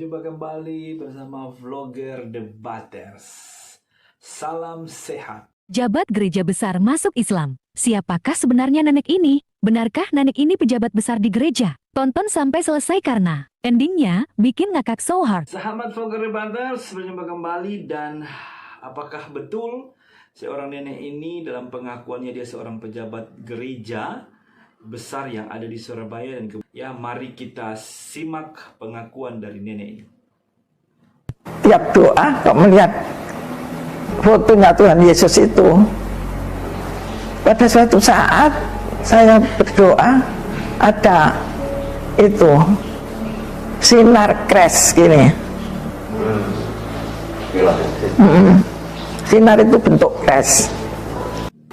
Berjumpa kembali bersama vlogger Debaters. Salam sehat. Jabat gereja besar masuk Islam. Siapakah sebenarnya nenek ini? Benarkah nenek ini pejabat besar di gereja? Tonton sampai selesai karena endingnya bikin ngakak so hard. Sahabat vlogger Debaters, berjumpa kembali. Dan apakah betul seorang nenek ini dalam pengakuannya dia seorang pejabat gereja besar yang ada di Surabaya? Dan ya, mari kita simak pengakuan dari nenek ini. Tiap doa kok melihat fotonya Tuhan Yesus itu. Pada suatu saat saya berdoa, ada itu sinar kres gini. Sinar itu bentuk kres.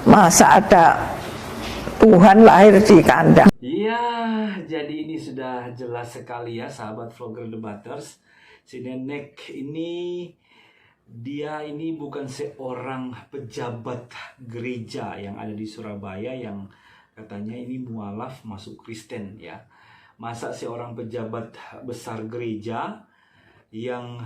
Masa ada Tuhan lahir di kandang? Ya, jadi ini sudah jelas sekali ya sahabat vlogger Debaters. Si nenek ini, dia ini bukan seorang pejabat gereja yang ada di Surabaya yang katanya ini mualaf masuk Kristen ya. Masa seorang pejabat besar gereja yang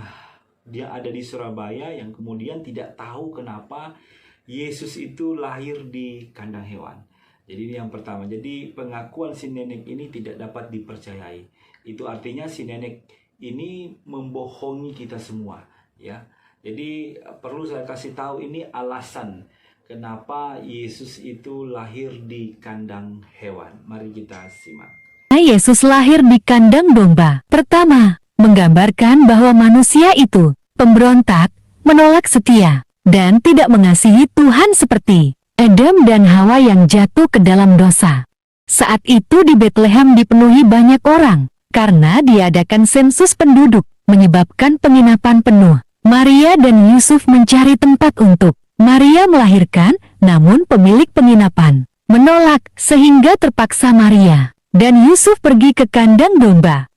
dia ada di Surabaya yang kemudian tidak tahu kenapa Yesus itu lahir di kandang hewan. Jadi ini yang pertama. Jadi pengakuan si nenek ini tidak dapat dipercayai. Itu artinya si nenek ini membohongi kita semua ya. Jadi perlu saya kasih tahu ini alasan kenapa Yesus itu lahir di kandang hewan. Mari kita simak. Yesus lahir di kandang domba. Pertama, menggambarkan bahwa manusia itu pemberontak, menolak setia, dan tidak mengasihi Tuhan seperti Adam dan Hawa yang jatuh ke dalam dosa. Saat itu di Bethlehem dipenuhi banyak orang, karena diadakan sensus penduduk, menyebabkan penginapan penuh. Maria dan Yusuf mencari tempat untuk Maria melahirkan, namun pemilik penginapan menolak, sehingga terpaksa Maria dan Yusuf pergi ke kandang domba.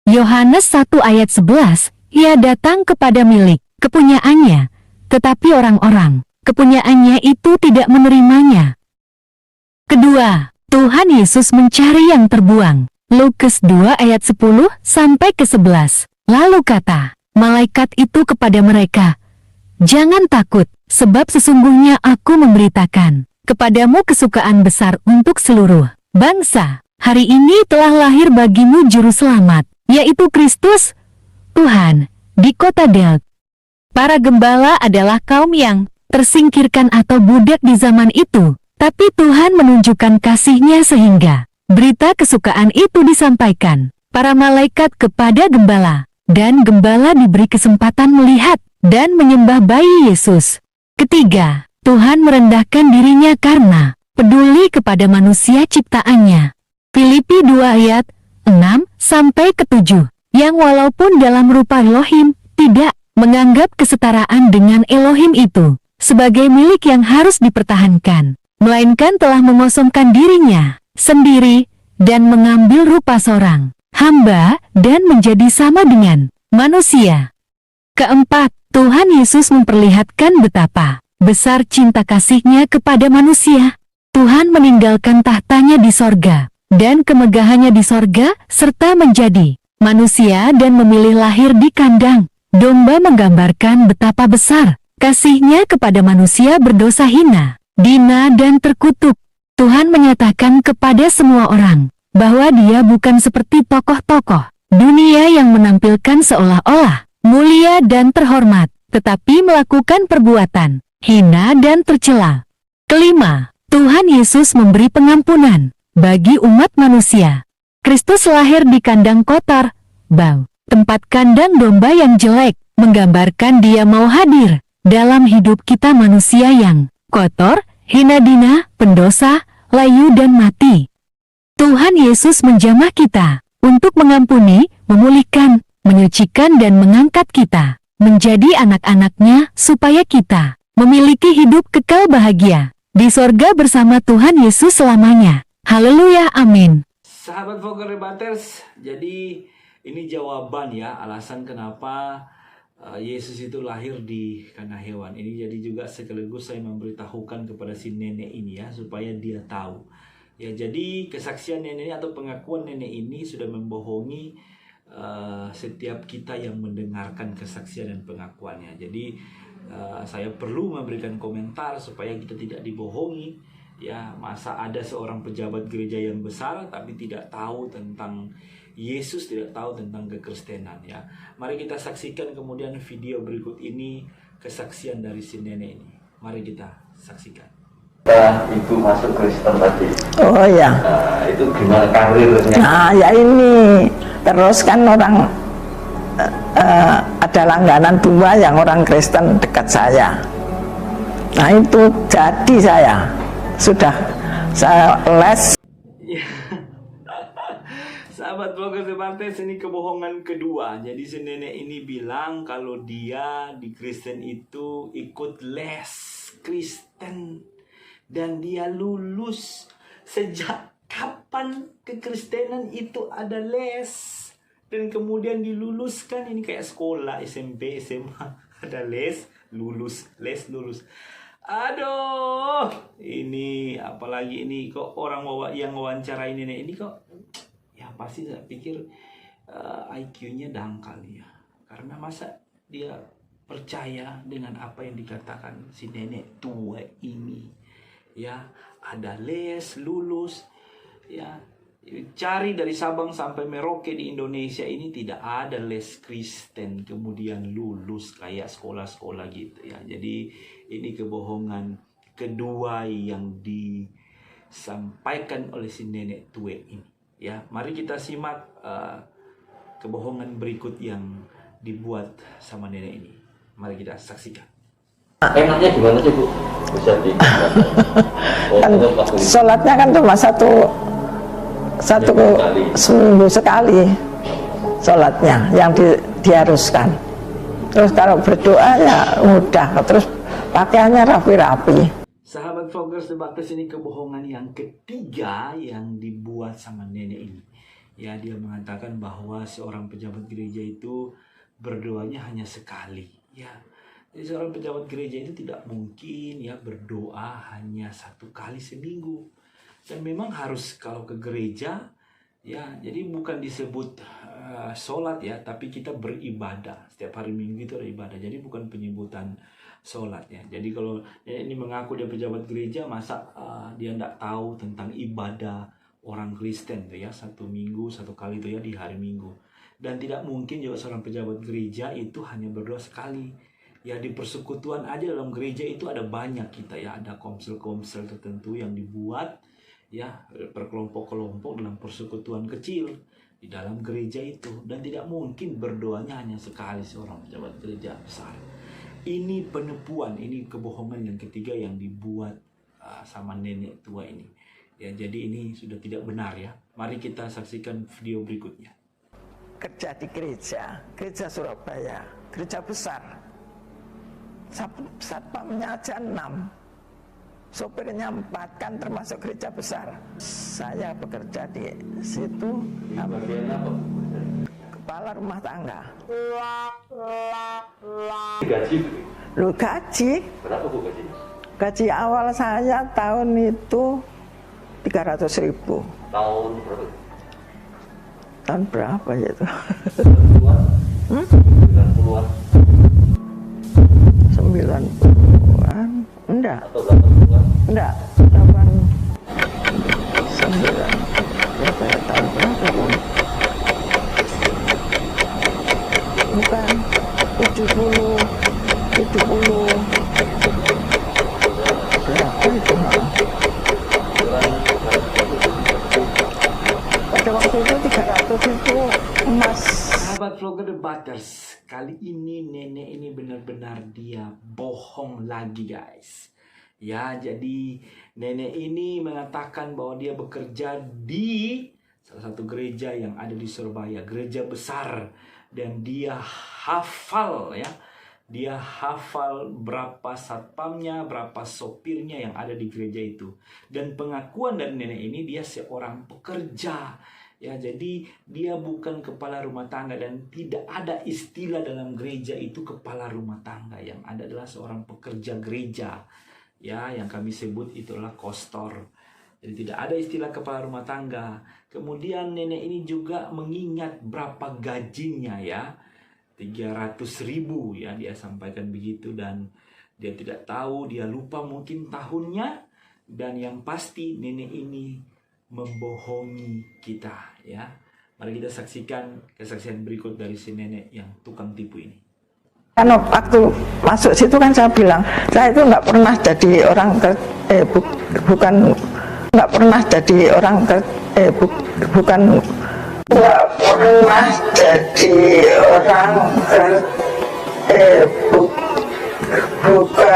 Yohanes 1 ayat 11, ia datang kepada milik kepunyaannya, tetapi orang-orang kepunyaannya itu tidak menerimanya. Kedua, Tuhan Yesus mencari yang terbuang. Lukas 2 ayat 10 sampai ke 11. Lalu kata malaikat itu kepada mereka, jangan takut, sebab sesungguhnya aku memberitakan kepadamu kesukaan besar untuk seluruh bangsa. Hari ini telah lahir bagimu juru selamat, yaitu Kristus, Tuhan, di kota Daud. Para gembala adalah kaum yang tersingkirkan atau budak di zaman itu, tapi Tuhan menunjukkan kasih-Nya sehingga berita kesukaan itu disampaikan para malaikat kepada gembala, dan gembala diberi kesempatan melihat dan menyembah bayi Yesus. Ketiga, Tuhan merendahkan dirinya karena peduli kepada manusia ciptaannya. Filipi 2 ayat 6 sampai ke 7, yang walaupun dalam rupa Elohim tidak menganggap kesetaraan dengan Elohim itu sebagai milik yang harus dipertahankan, melainkan telah mengosongkan dirinya sendiri dan mengambil rupa seorang hamba dan menjadi sama dengan manusia. Keempat, Tuhan Yesus memperlihatkan betapa besar cinta kasih-Nya kepada manusia. Tuhan meninggalkan tahtanya di sorga dan kemegahannya di sorga serta menjadi manusia dan memilih lahir di kandang domba, menggambarkan betapa besar kasih-Nya kepada manusia berdosa hina, hina dan terkutuk. Tuhan menyatakan kepada semua orang bahwa Dia bukan seperti tokoh-tokoh dunia yang menampilkan seolah-olah mulia dan terhormat, tetapi melakukan perbuatan hina dan tercela. Kelima, Tuhan Yesus memberi pengampunan bagi umat manusia. Kristus lahir di kandang kotor, bau, tempat kandang domba yang jelek, menggambarkan Dia mau hadir dalam hidup kita manusia yang kotor, hina dina, pendosa, layu dan mati. Tuhan Yesus menjamah kita untuk mengampuni, memulihkan, menyucikan dan mengangkat kita menjadi anak-anak-Nya supaya kita memiliki hidup kekal bahagia di sorga bersama Tuhan Yesus selamanya. Haleluya, amin. Sahabat vlogger Debaters, jadi ini jawaban ya alasan kenapa Yesus itu lahir di kandang hewan. Ini jadi juga sekaligus saya memberitahukan kepada si nenek ini ya, supaya dia tahu. Ya, jadi kesaksian nenek atau pengakuan nenek ini sudah membohongi setiap kita yang mendengarkan kesaksian dan pengakuannya. Jadi saya perlu memberikan komentar supaya kita tidak dibohongi. Ya, masa ada seorang pejabat gereja yang besar tapi tidak tahu tentang Yesus, tidak tahu tentang kekristenan ya. Mari kita saksikan kemudian video berikut ini, kesaksian dari si nenek ini. Mari kita saksikan. Ibu masuk Kristen tadi. Oh ya. Itu gimana karirnya? Nah ya ini terus kan orang ada langganan 2 yang orang Kristen dekat saya. Nah itu jadi saya les. Sahabat vlogger Debates, ini kebohongan kedua. Jadi si nenek ini bilang kalau dia di Kristen itu ikut les Kristen dan dia lulus. Sejak kapan kekristenan itu ada les dan kemudian diluluskan? Ini kayak sekolah SMP SMA ada les lulus. Aduh, ini apalagi ini kok orang yang wawancarai nenek ini kok ya pasti saya pikir IQ-nya dangkal ya. Karena masa dia percaya dengan apa yang dikatakan si nenek tua ini. Ya, ada les, lulus, ya. Cari dari Sabang sampai Merauke di Indonesia ini tidak ada les Kristen kemudian lulus kayak sekolah-sekolah gitu ya. Jadi ini kebohongan kedua yang disampaikan oleh si nenek tua ini. Ya, mari kita simak kebohongan berikut yang dibuat sama nenek ini. Mari kita saksikan. Enaknya gimana sih Bu? Bisa di Sholatnya kan cuma satu seminggu sekali sholatnya yang diharuskan. Terus kalau berdoa ya mudah, terus pakaiannya rapi-rapi. Sahabat vloggers Debates, ini kebohongan yang ketiga yang dibuat sama nenek ini. Ya, dia mengatakan bahwa seorang pejabat gereja itu berdoanya hanya sekali. Ya, jadi seorang pejabat gereja itu tidak mungkin ya berdoa hanya 1 kali seminggu. Dan memang harus kalau ke gereja ya, jadi bukan disebut sholat ya, tapi kita beribadah. Setiap hari Minggu itu ada ibadah. Jadi bukan penyebutan sholat ya. Jadi kalau ini mengaku dia pejabat gereja, masa dia tidak tahu tentang ibadah orang Kristen tuh ya, 1 minggu 1 kali itu ya di hari Minggu. Dan tidak mungkin juga seorang pejabat gereja itu hanya berdoa sekali. Ya, di persekutuan aja dalam gereja itu ada banyak kita ya, ada komsel-komsel tertentu yang dibuat ya, berkelompok-kelompok dalam persekutuan kecil di dalam gereja itu, dan tidak mungkin berdoanya hanya sekali seorang pejabat gereja besar. Ini penipuan, ini kebohongan yang ketiga yang dibuat sama nenek tua ini. Ya, jadi ini sudah tidak benar ya. Mari kita saksikan video berikutnya. Kerja di gereja Surabaya, gereja besar. Satpamnya aja 6, sopirnya 4, kan termasuk gereja besar. Saya bekerja di situ, kepala rumah tangga. Gaji? Loh, gaji? Berapa Bu gaji? Gaji awal saya tahun itu 300.000. Tahun berapa? Tahun berapa ya itu? 90-an? 90-an? 90-an? Enggak. Atau 80-an? Enggak. 89. Berapa ya, tahun berapa pun? Bukan. 70. Berapa itu? Pada waktu itu 300 itu emas. Sahabat vlogger Debaters, kali ini nenek ini benar-benar dia bohong lagi guys. Ya, jadi nenek ini mengatakan bahwa dia bekerja di salah satu gereja yang ada di Surabaya, gereja besar, dan dia hafal ya. Dia hafal berapa satpamnya, berapa sopirnya yang ada di gereja itu. Dan pengakuan dari nenek ini, dia seorang pekerja. Ya, jadi dia bukan kepala rumah tangga, dan tidak ada istilah dalam gereja itu kepala rumah tangga. Yang ada adalah seorang pekerja gereja. Ya, yang kami sebut itulah kostor. Jadi tidak ada istilah kepala rumah tangga. Kemudian nenek ini juga mengingat berapa gajinya ya. 300.000 ya, dia sampaikan begitu, dan dia tidak tahu, dia lupa mungkin tahunnya, dan yang pasti nenek ini membohongi kita ya. Mari kita saksikan kesaksian berikut dari si nenek yang tukang tipu ini. Kan waktu masuk situ kan saya bilang, saya itu nggak pernah jadi orang bukan nggak pernah jadi orang bukan nggak pernah jadi orang bukan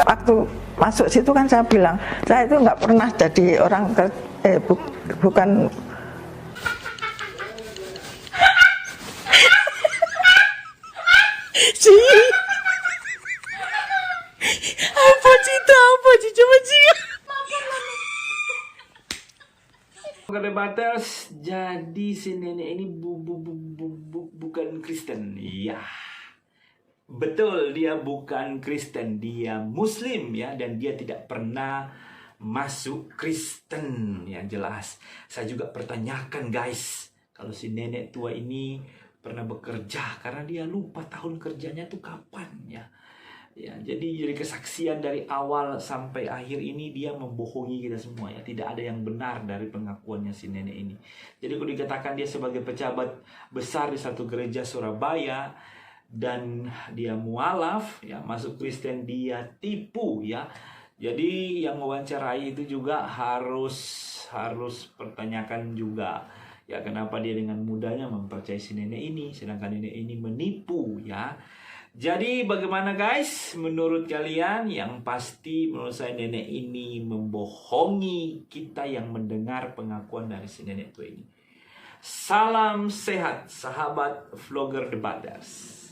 waktu masuk situ kan saya bilang, saya itu nggak pernah jadi orang bukan Debaters, jadi si nenek ini bukan Kristen. Iya, betul, dia bukan Kristen, dia Muslim ya, dan dia tidak pernah masuk Kristen ya, jelas. Saya juga pertanyakan guys, kalau si nenek tua ini pernah bekerja, karena dia lupa tahun kerjanya tuh kapan ya. Ya, jadi kesaksian dari awal sampai akhir ini dia membohongi kita semua ya. Tidak ada yang benar dari pengakuannya si nenek ini. Jadi kalau dikatakan dia sebagai pejabat besar di satu gereja Surabaya dan dia mualaf ya, masuk Kristen, dia tipu ya. Jadi yang mewawancarai itu juga harus pertanyakan juga ya, kenapa dia dengan mudahnya mempercayai si nenek ini, sedangkan nenek ini menipu ya. Jadi bagaimana guys menurut kalian? Yang pasti menurut saya nenek ini membohongi kita yang mendengar pengakuan dari si nenek tua ini. Salam sehat sahabat vlogger debaters.